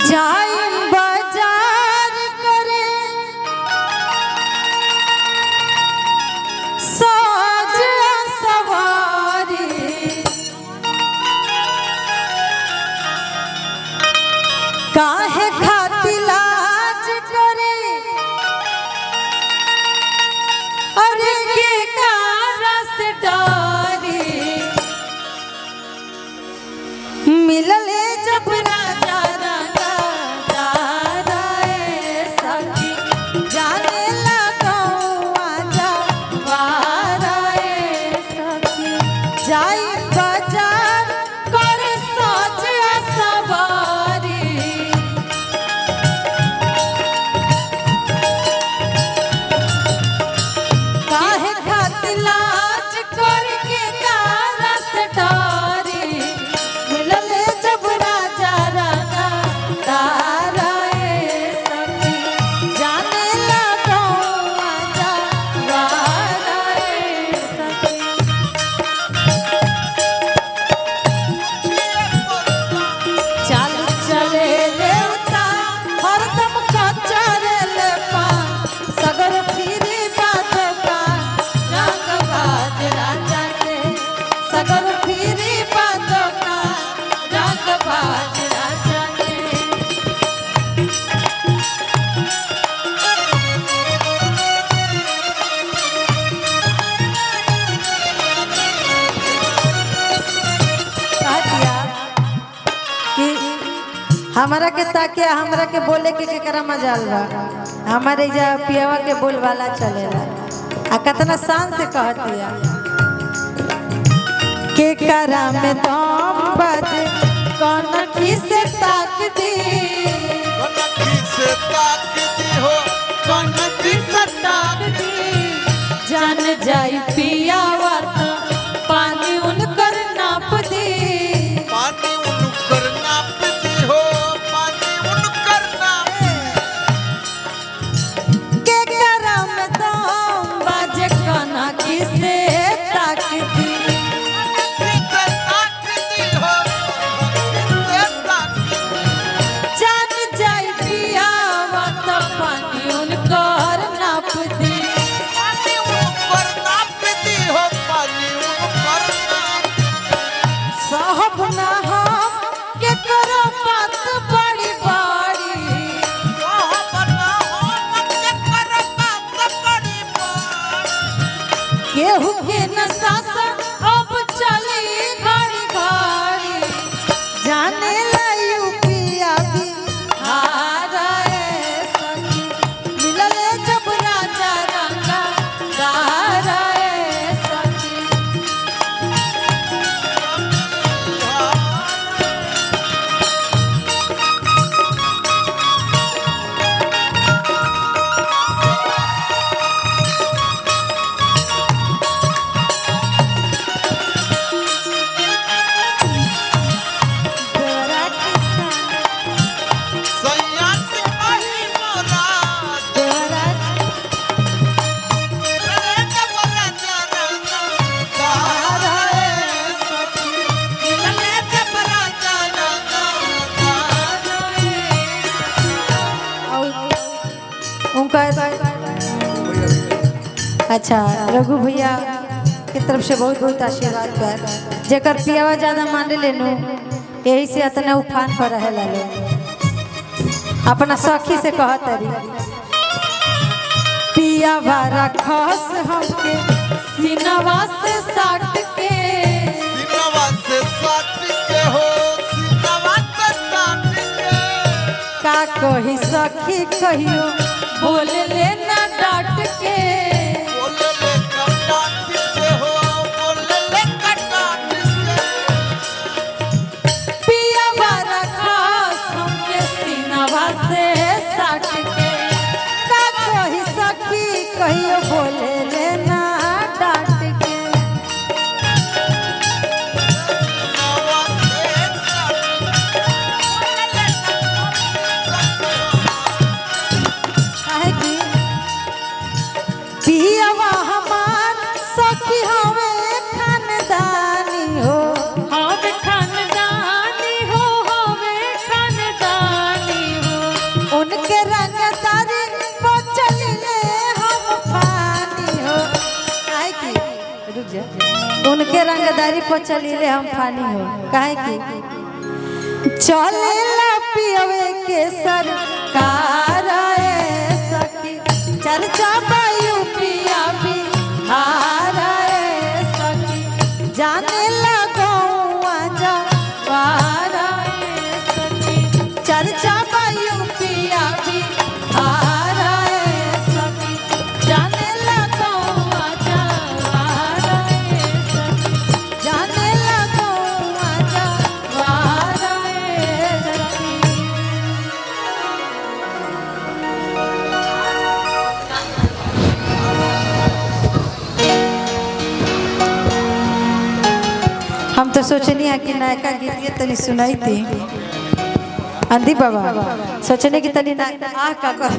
जाइम बाजार करे साज सवारी काहे खातिर लाज करे अरे के कारा से डारी मिलले जब राजा हमारा के ताके हमरा के बोले के केकरा मजाल बा हमारे जा पियावा के बोल वाला चलेला आ कितना शान से कहतिया के करा में दम बाजे कौन की से ताक दी हो कौन की से ताक दी जान जाई पियावा तो पानी उनकर नाप दी पानी उनकर नाप दी हो पानी उनकर नाप के करा में दम बाजे कौन की से ताक दी केहू के नसासा अब चली घड़ी घड़ी जाने लायू पिया भी हारे सखी मिलले जब राजा रंगा गारे सखी अच्छा रघु भैया की तरफ से बहुत बहुत आशीर्वाद पर जेकर पियावा ज्यादा मान लेनु यही से इतना उफान पर रहे लो अपना सखी से कहत रही पियावा रखस हमके सीनवा से साट के सीनवा से साट के हो सीनवा से साट के का कही सखी कहियो बोल लेना डांट के कहियो बोले लेना डांट के काहे की पियावा हमार सखी हवे खानदानी हो हवे खानदानी हो हवे खानदानी उनके रंगदारी पर चलीले हम फानी हो काहे की चलेला पियवे के सरकार ए सखी चर्चा बायू पिया बिहार ए सखी जाने लगौआ जवार ए सखी चर्चा बायू पिया बिहार ए सखी जाने लगौआ जवार ए सखी जाने लगौआ जवार ए सखी। हम तो सोचनी है कि नायका गीत ये तनी सुनाई थी अंधी बाबा सोचने की तनी ना आ का कर